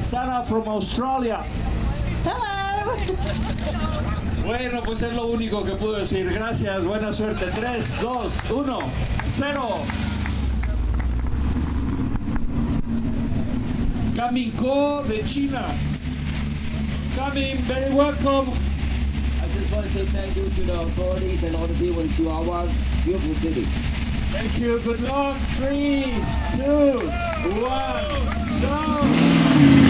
Sana from Australia. Hello. Bueno, pues es lo único que puedo decir. Gracias, buena suerte. 3, 2, 1, 0. Kaminko de China. Coming, very welcome. I just want to say thank you to the authorities and all the people in Chihuahua. Beautiful city. Thank you, good luck. 3, 2, 1, go.